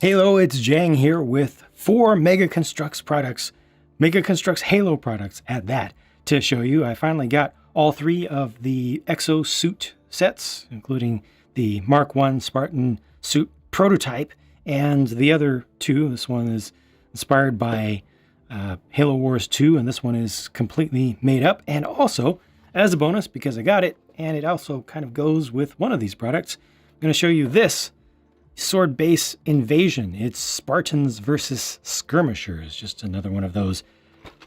Hello, it's Jang here with 4 Mega Construx products, Mega Construx Halo products at that, to show you. I finally got all 3 of the exosuit sets, including the Mark I Spartan suit prototype, and the other 2. This one is inspired by Halo Wars 2, and this one is completely made up. And also, as a bonus, because I got it, and it also kind of goes with one of these products, I'm going to show you this Sword Base Invasion. It's Spartans versus Skirmishers. Just another one of those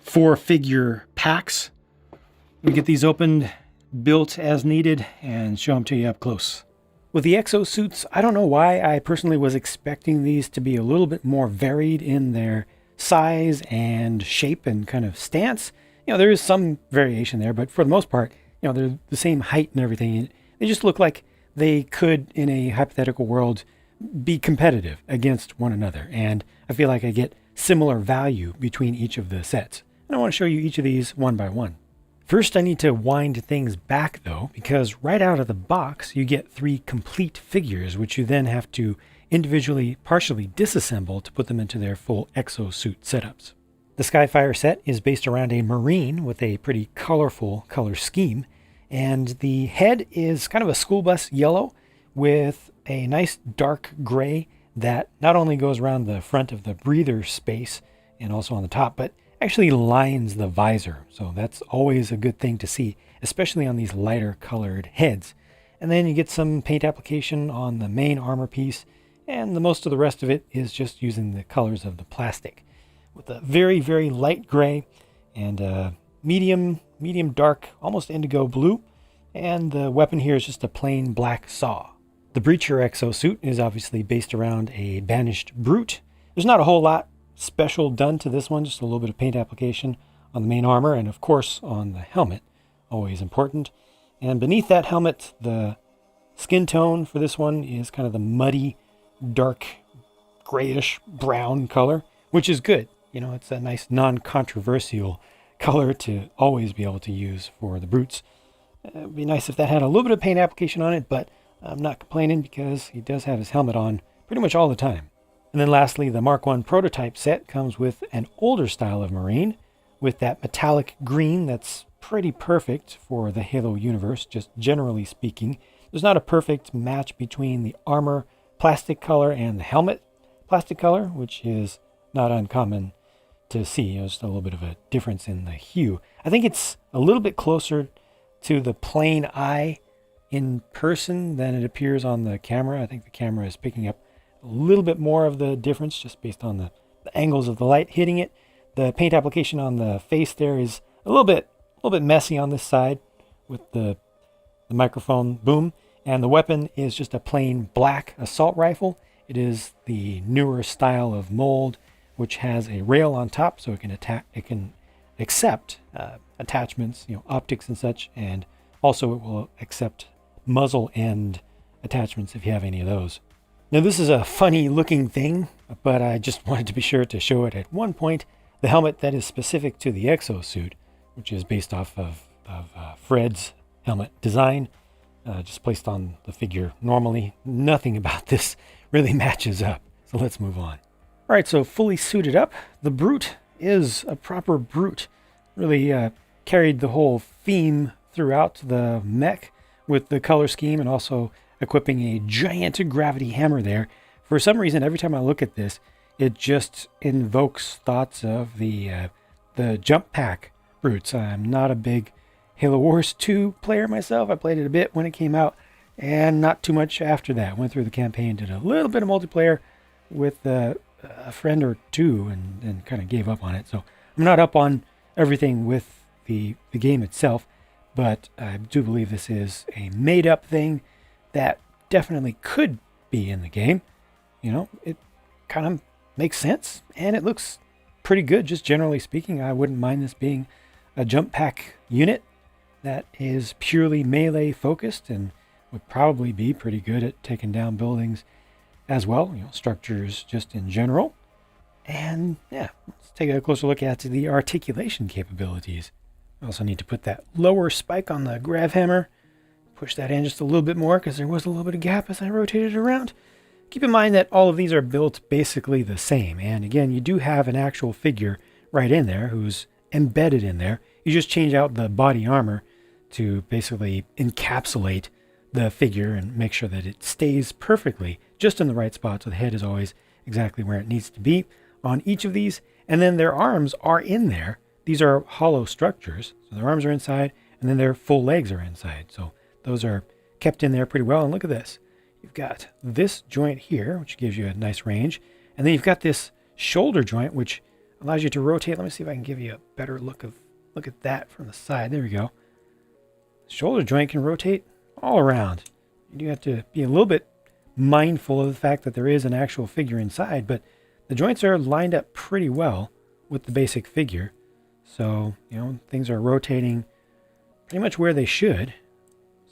4-figure packs. We get these opened, built as needed, and show them to you up close. With the exosuits, I don't know why I personally was expecting these to be a little bit more varied in their size and shape and kind of stance. You know, there is some variation there, but for the most part, you know, they're the same height and everything. They just look like they could, in a hypothetical world, be competitive against one another, and I feel like I get similar value between each of the sets. And I want to show you each of these one by one. First, I need to wind things back though, because right out of the box you get 3 complete figures, which you then have to individually partially disassemble to put them into their full exosuit setups. The Skyfire set is based around a Marine with a pretty colorful color scheme, and the head is kind of a school bus yellow with a nice dark gray that not only goes around the front of the breather space and also on the top, but actually lines the visor. So that's always a good thing to see, especially on these lighter colored heads. And then you get some paint application on the main armor piece, and the most of the rest of it is just using the colors of the plastic, with a very, very light gray and medium dark, almost indigo blue. And the weapon here is just a plain black saw. The Breacher exosuit is obviously based around a Banished Brute. There's not a whole lot special done to this one, just a little bit of paint application on the main armor and of course on the helmet, always important. And beneath that helmet, the skin tone for this one is kind of the muddy, dark, grayish brown color, which is good. You know, it's a nice non-controversial color to always be able to use for the brutes. It'd be nice if that had a little bit of paint application on it, but I'm not complaining because he does have his helmet on pretty much all the time. And then lastly, the Mark I prototype set comes with an older style of Marine with that metallic green that's pretty perfect for the Halo universe, just generally speaking. There's not a perfect match between the armor plastic color and the helmet plastic color, which is not uncommon to see. You know, just a little bit of a difference in the hue. I think it's a little bit closer to the plain eye in person than it appears on the camera. I think the camera is picking up a little bit more of the difference just based on the angles of the light hitting it. The paint application on the face there is a little bit messy on this side with the microphone boom, and the weapon is just a plain black assault rifle. It is the newer style of mold, which has a rail on top so it can accept attachments, you know, optics and such, and also it will accept muzzle end attachments if you have any of those. Now this is a funny looking thing, but I just wanted to be sure to show it at one point. The helmet that is specific to the exosuit, which is based off of Fred's helmet design, just placed on the figure normally. Nothing about this really matches up, so let's move on. All right, so fully suited up, the Brute is a proper Brute. Really carried the whole theme throughout the mech with the color scheme and also equipping a giant gravity hammer there. For some reason, every time I look at this, it just invokes thoughts of the jump pack brutes. I'm not a big Halo Wars 2 player myself. I played it a bit when it came out and not too much after that. Went through the campaign, did a little bit of multiplayer with a friend or two and kind of gave up on it. So I'm not up on everything with the game itself, but I do believe this is a made-up thing that definitely could be in the game. You know, it kind of makes sense, and it looks pretty good, just generally speaking. I wouldn't mind this being a jump pack unit that is purely melee focused and would probably be pretty good at taking down buildings as well, you know, structures just in general. And yeah, let's take a closer look at the articulation capabilities. I also need to put that lower spike on the grav hammer, push that in just a little bit more because there was a little bit of gap as I rotated it around. Keep in mind that all of these are built basically the same. And again, you do have an actual figure right in there who's embedded in there. You just change out the body armor to basically encapsulate the figure and make sure that it stays perfectly just in the right spot, so the head is always exactly where it needs to be on each of these. And then their arms are in there. These are hollow structures, so their arms are inside, and then their full legs are inside. So those are kept in there pretty well. And look at this. You've got this joint here, which gives you a nice range. And then you've got this shoulder joint, which allows you to rotate. Let me see if I can give you a better look at that from the side. There we go. The shoulder joint can rotate all around. You do have to be a little bit mindful of the fact that there is an actual figure inside, but the joints are lined up pretty well with the basic figure. So, things are rotating pretty much where they should.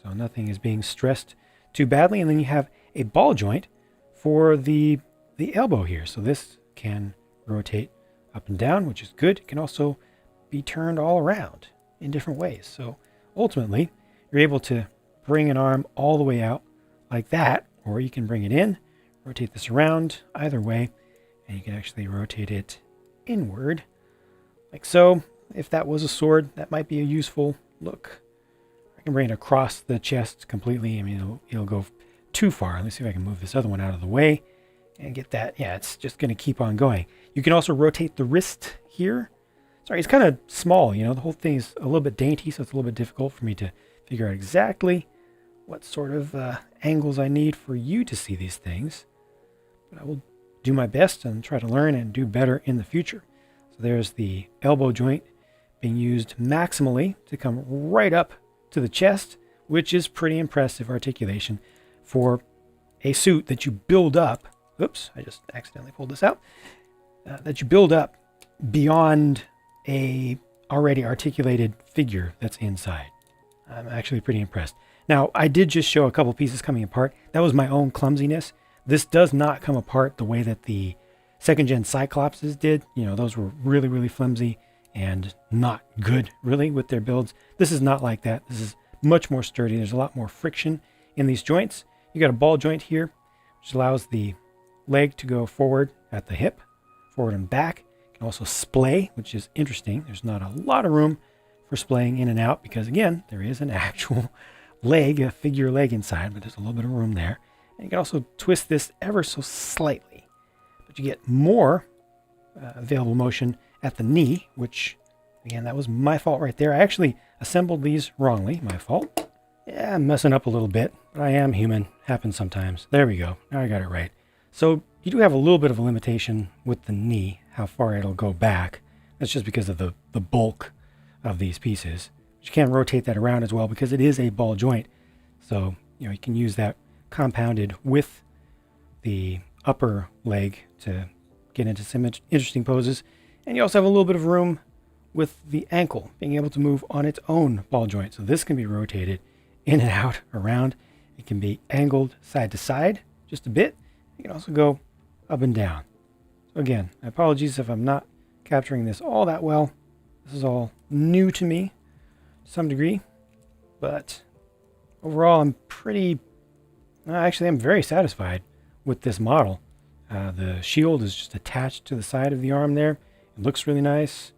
So nothing is being stressed too badly. And then you have a ball joint for the elbow here. So this can rotate up and down, which is good. It can also be turned all around in different ways. So ultimately, you're able to bring an arm all the way out like that, or you can bring it in, rotate this around either way, and you can actually rotate it inward like so. If that was a sword, that might be a useful look. I can bring it across the chest completely. I mean, it'll go too far. Let me see if I can move this other one out of the way and get that. Yeah, it's just going to keep on going. You can also rotate the wrist here. Sorry, it's kind of small, the whole thing is a little bit dainty, so it's a little bit difficult for me to figure out exactly what sort of angles I need for you to see these things. But I will do my best and try to learn and do better in the future. So there's the elbow joint being used maximally to come right up to the chest, which is pretty impressive articulation for a suit that you build up. Oops, I just accidentally pulled this out. That you build up beyond a already articulated figure that's inside. I'm actually pretty impressed. Now, I did just show a couple pieces coming apart. That was my own clumsiness. This does not come apart the way that the second gen Cyclopses did. Those were really, really flimsy and not good, really, with their builds. This is not like that. This is much more sturdy. There's a lot more friction in these joints. You got a ball joint here, which allows the leg to go forward at the hip, forward and back. You can also splay, which is interesting. There's not a lot of room for splaying in and out because, again, there is an actual leg, a figure leg inside, but there's a little bit of room there. And you can also twist this ever so slightly, but you get more available motion at the knee, which, again, that was my fault right there. I actually assembled these wrongly. My fault. Yeah, I'm messing up a little bit, but I am human. Happens sometimes. There we go. Now I got it right. So you do have a little bit of a limitation with the knee, how far it'll go back. That's just because of the bulk of these pieces. But you can't rotate that around as well because it is a ball joint. So, you can use that compounded with the upper leg to get into some interesting poses. And you also have a little bit of room with the ankle being able to move on its own ball joint. So this can be rotated in and out around. It can be angled side to side just a bit. You can also go up and down. So again, apologies if I'm not capturing this all that well. This is all new to me to some degree, but overall I'm very satisfied with this model. The shield is just attached to the side of the arm there. It looks really nice.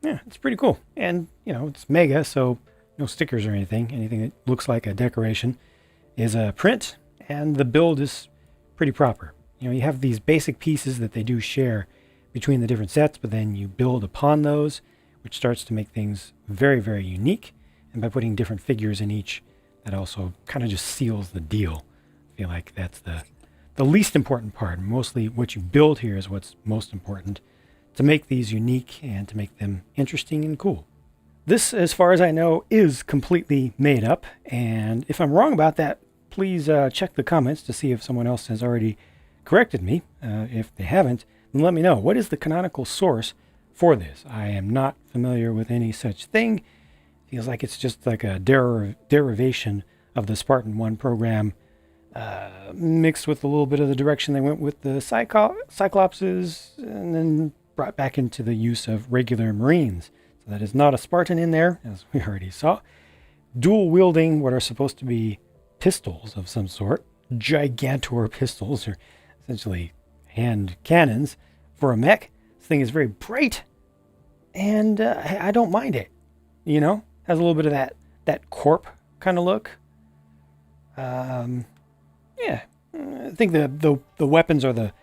Yeah, it's pretty cool. And, it's mega, so no stickers or anything. Anything that looks like a decoration is a print, and the build is pretty proper. You have these basic pieces that they do share between the different sets, but then you build upon those, which starts to make things very, very unique. And by putting different figures in each, that also kind of just seals the deal. I feel like that's the least important part. Mostly what you build here is what's most important to make these unique and to make them interesting and cool. This, as far as I know, is completely made up. And if I'm wrong about that, please check the comments to see if someone else has already corrected me. If they haven't, then let me know. What is the canonical source for this? I am not familiar with any such thing. Feels like it's just like a derivation of the Spartan 1 program, mixed with a little bit of the direction they went with the Cyclopses, and then brought back into the use of regular Marines. So that is not a Spartan in there, as we already saw. Dual wielding what are supposed to be pistols of some sort. gigantor pistols, or essentially hand cannons for a mech. This thing is very bright, and I don't mind it. You know, has a little bit of that corp kind of look. Yeah, I think the weapons are the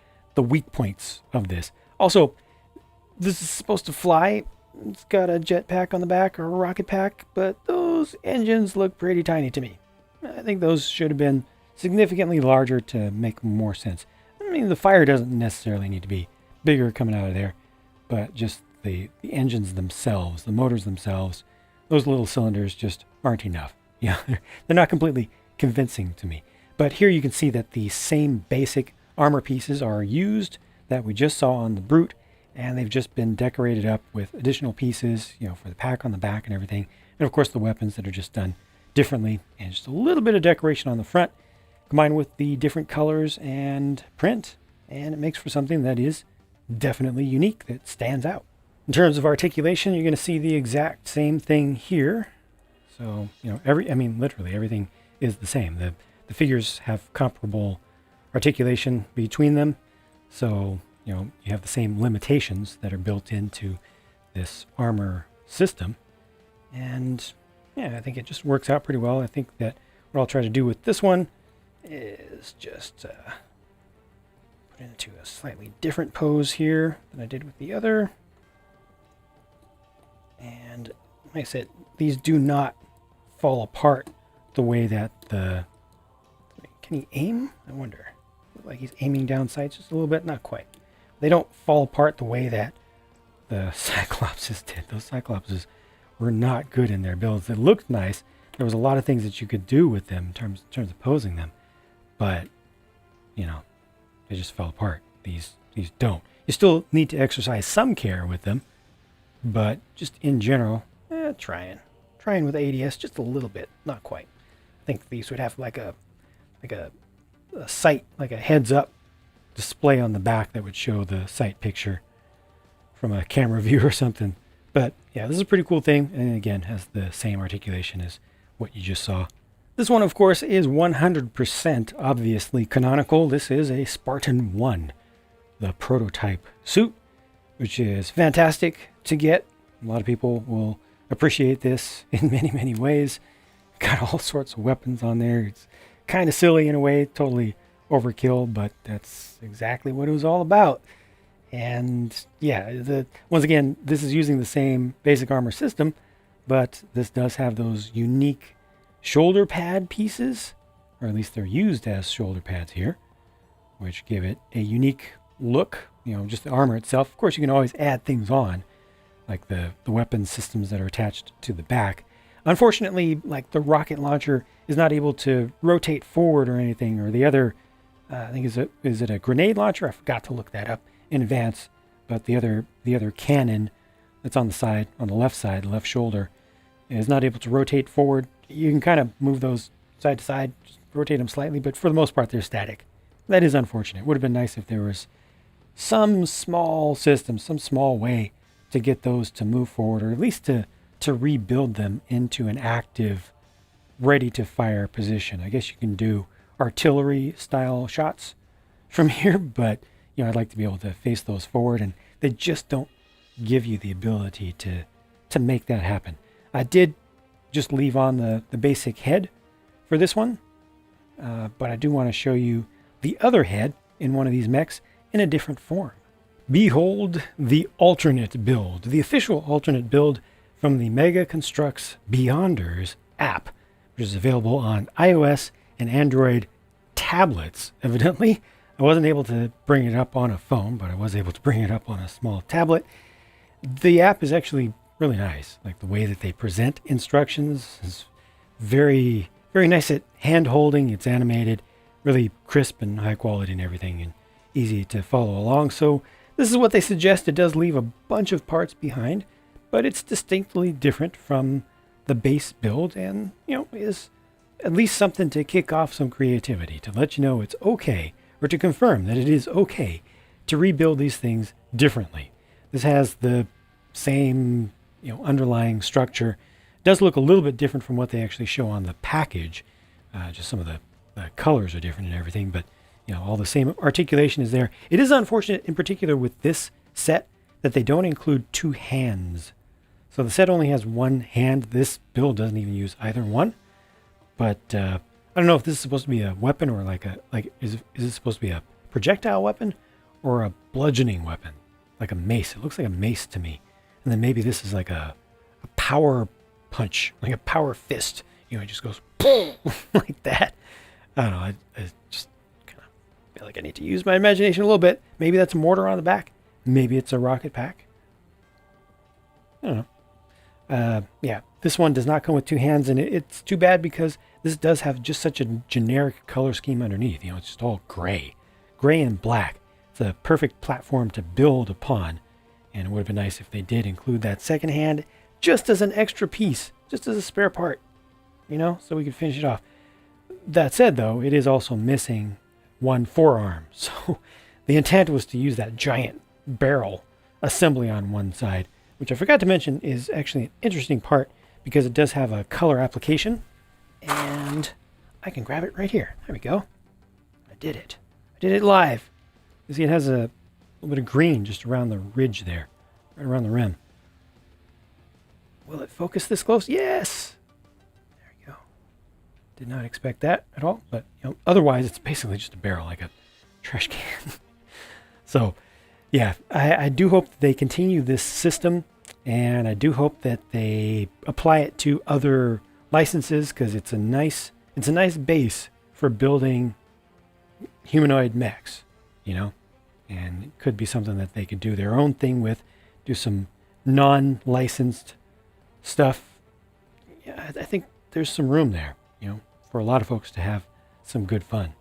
weak points of this. Also, this is supposed to fly. It's got a jetpack on the back or a rocket pack, but those engines look pretty tiny to me. I think those should have been significantly larger to make more sense. I mean, the fire doesn't necessarily need to be bigger coming out of there, but just the engines themselves, the motors themselves, those little cylinders just aren't enough. Yeah, they're not completely convincing to me. But here you can see that the same basic armor pieces are used that we just saw on the Brute, and they've just been decorated up with additional pieces, you know, for the pack on the back and everything. And of course the weapons that are just done differently, and just a little bit of decoration on the front combined with the different colors and print, and it makes for something that is definitely unique, that stands out. In terms of articulation, you're going to see the exact same thing here. So, you know, literally everything is the same. The figures have comparable articulation between them. So, you know, you have the same limitations that are built into this armor system. And yeah, I think it just works out pretty well. I think that what I'll try to do with this one is just put it into a slightly different pose here than I did with the other. And like I said, these do not fall apart the way that the... Can he aim? I wonder. Look like he's aiming down sights just a little bit. Not quite. They don't fall apart the way that the Cyclopses did. Those Cyclopses were not good in their builds. They looked nice. There was a lot of things that you could do with them in terms of posing them. But, you know, they just fell apart. These don't. You still need to exercise some care with them. But just in general, trying with ADS just a little bit. Not quite. I think these would have like a sight, like a heads-up display on the back that would show the sight picture from a camera view or something. But yeah, this is a pretty cool thing, and again has the same articulation as what you just saw. This one, of course, is 100% obviously canonical. This is a Spartan 1, the prototype suit, which is fantastic to get. A lot of people will appreciate this in many, many ways. Got all sorts of weapons on there. It's kind of silly in a way, totally overkill, but that's exactly what it was all about. And yeah, once again, this is using the same basic armor system, but this does have those unique shoulder pad pieces, or at least they're used as shoulder pads here, which give it a unique look. You know, just the armor itself. Of course, you can always add things on, like the weapon systems that are attached to the back. Unfortunately, like the rocket launcher is not able to rotate forward or anything, or the other, I think is it a grenade launcher? I forgot to look that up in advance. But the other cannon that's on the side, on the left side, the left shoulder, is not able to rotate forward. You can kind of move those side to side, just rotate them slightly, but for the most part, they're static. That is unfortunate. It would have been nice if there was some small system, some small way to get those to move forward, or at least to rebuild them into an active, ready-to-fire position. I guess you can do artillery-style shots from here, but you know, I'd like to be able to face those forward, and they just don't give you the ability to make that happen. I did just leave on the basic head for this one, but I do want to show you the other head in one of these mechs in a different form. Behold the alternate build, the official alternate build from the Mega Construx Beyonders app, which is available on iOS and Android tablets. Evidently, I wasn't able to bring it up on a phone, but I was able to bring it up on a small tablet. The app is actually really nice. Like the way that they present instructions is very, very nice at hand holding. It's animated, really crisp and high quality and everything, and easy to follow along. So this is what they suggest. It does leave a bunch of parts behind, but it's distinctly different from the base build, and you know, is at least something to kick off some creativity, to let you know it's okay, or to confirm that it is okay to rebuild these things differently. This has the same, you know, underlying structure. It does look a little bit different from what they actually show on the package. Just some of the the colors are different and everything, but you know, all the same articulation is there. It is unfortunate in particular with this set that they don't include two hands. So the set only has one hand. This build doesn't even use either one. But I don't know if this is supposed to be a weapon or is it supposed to be a projectile weapon or a bludgeoning weapon, like a mace. It looks like a mace to me. And then maybe this is like a power punch, like a power fist. You know, it just goes like that. I don't know. I just kind of feel like I need to use my imagination a little bit. Maybe that's a mortar on the back. Maybe it's a rocket pack. I don't know. Yeah, this one does not come with two hands, and it's too bad because this does have just such a generic color scheme underneath. You know, it's just all gray and black. It's a perfect platform to build upon, and it would have been nice if they did include that second hand just as an extra piece, just as a spare part, you know, so we could finish it off. That said, though, it is also missing one forearm, so the intent was to use that giant barrel assembly on one side, which I forgot to mention is actually an interesting part because it does have a color application, and I can grab it right here. There we go. I did it. I did it live. You see, it has a little bit of green just around the ridge there, right around the rim. Will it focus this close? Yes. There we go. Did not expect that at all, but you know, otherwise it's basically just a barrel, like a trash can. So, yeah, I do hope that they continue this system, and I do hope that they apply it to other licenses because it's a nice base for building humanoid mechs, you know, and it could be something that they could do their own thing with, do some non-licensed stuff. Yeah, I think there's some room there, you know, for a lot of folks to have some good fun.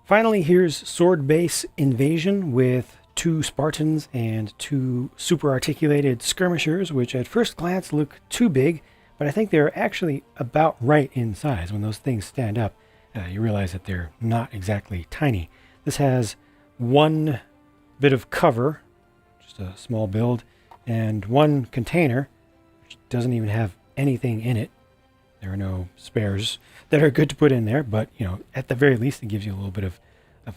Finally, here's Sword Base Invasion with 2 Spartans and 2 super articulated skirmishers, which at first glance look too big, but I think they're actually about right in size. When those things stand up, you realize that they're not exactly tiny. This has 1 bit of cover, just a small build, and 1 container, which doesn't even have anything in it. There are no spares that are good to put in there, but you know, at the very least, it gives you a little bit of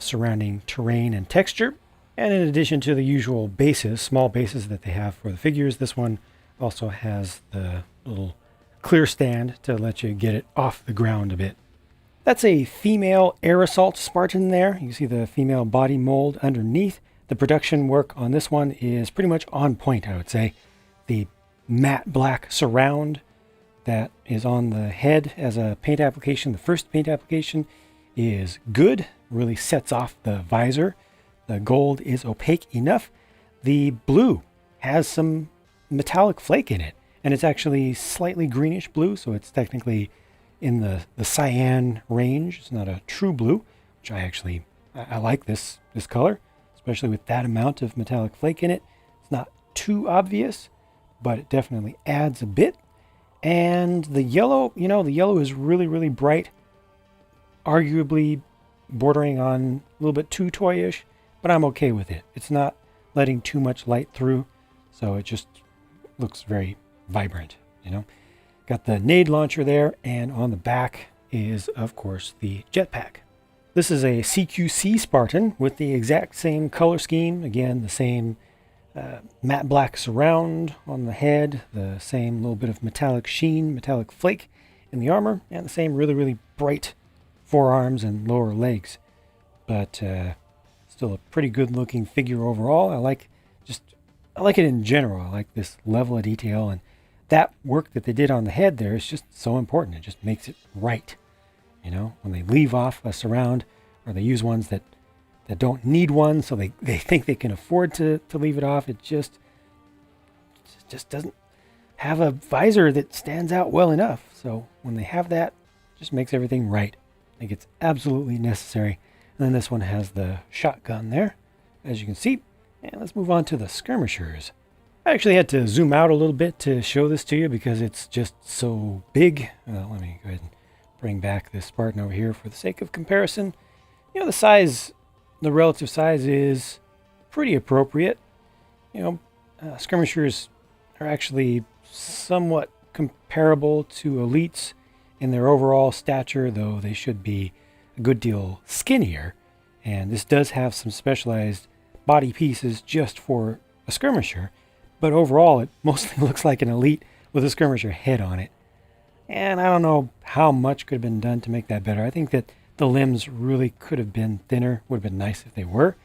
surrounding terrain and texture. And in addition to the usual bases, small bases that they have for the figures, this one also has the little clear stand to let you get it off the ground a bit. That's a female air assault Spartan there. You can see the female body mold underneath. The production work on this one is pretty much on point, I would say. The matte black surround that is on the head as a paint application, the first paint application, is good. Really sets off the visor. The gold is opaque enough. The blue has some metallic flake in it, and it's actually slightly greenish blue, so it's technically in the cyan range. It's not a true blue, which I like this color, especially with that amount of metallic flake in it. It's not too obvious, but it definitely adds a bit. And the yellow, you know, the yellow is really, really bright, arguably bordering on a little bit too toyish, but I'm okay with it. It's not letting too much light through, so it just looks very vibrant, you know. Got the nade launcher there, and on the back is, of course, the jetpack. This is a CQC Spartan with the exact same color scheme. Again, the same matte black surround on the head, the same little bit of metallic sheen, metallic flake in the armor, and the same really, really bright forearms and lower legs. But still a pretty good looking figure overall. I like it in general. I like this level of detail, and that work that they did on the head there is just so important. It just makes it right. You know, when they leave off a surround, or they use ones that don't need one, so they think they can afford to leave it off, it just doesn't have a visor that stands out well enough. So when they have that, it just makes everything right. I think it's absolutely necessary. And then this one has the shotgun there, as you can see. And let's move on to the skirmishers. I actually had to zoom out a little bit to show this to you because it's just so big. Let me go ahead and bring back this Spartan over here for the sake of comparison. You know, the relative size is pretty appropriate. You know, skirmishers are actually somewhat comparable to elites in their overall stature, though they should be a good deal skinnier. And this does have some specialized body pieces just for a skirmisher, but overall it mostly looks like an Elite with a skirmisher head on it. And I don't know how much could have been done to make that better. I think that the limbs really could have been thinner. Would have been nice if they were.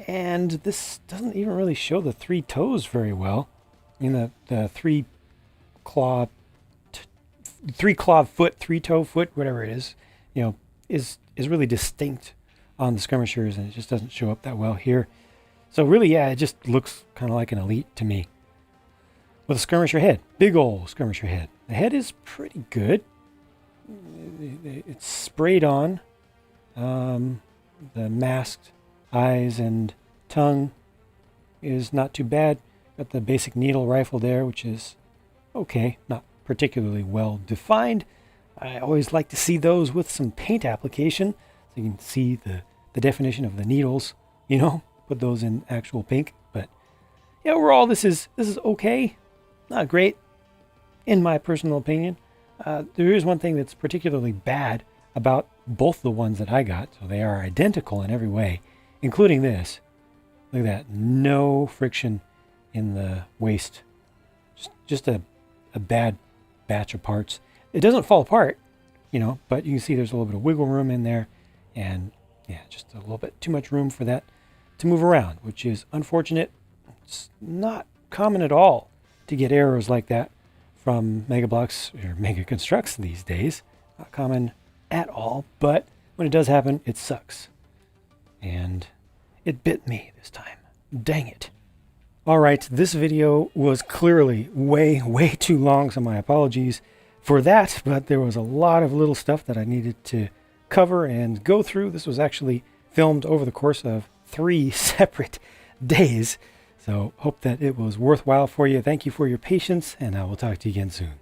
And this doesn't even really show the 3 toes very well. I mean, the three claw foot, 3-toe foot, whatever it is, is really distinct on the skirmishers, and it just doesn't show up that well here. So really, yeah, it just looks kind of like an Elite to me. With a skirmisher head, big old skirmisher head. The head is pretty good. It's sprayed on. The masked eyes and tongue is not too bad. Got the basic needle rifle there, which is okay, not particularly well defined. I always like to see those with some paint application, so you can see the definition of the needles, put those in actual pink. But yeah, overall this is okay, not great in my personal opinion. There is one thing that's particularly bad about both the ones that I got. So they are identical in every way, including this. Look at that, no friction in the waist. Just a bad batch of parts. It doesn't fall apart, but you can see there's a little bit of wiggle room in there, and yeah, just a little bit too much room for that to move around, which is unfortunate. It's not common at all to get arrows like that from Mega Bloks or Mega Construx these days. Not common at all, but when it does happen, it sucks. And it bit me this time. Dang it. All right, this video was clearly way too long, so my apologies for that, but there was a lot of little stuff that I needed to cover and go through. This was actually filmed over the course of 3 separate days, so hope that it was worthwhile for you. Thank you for your patience, and I will talk to you again soon.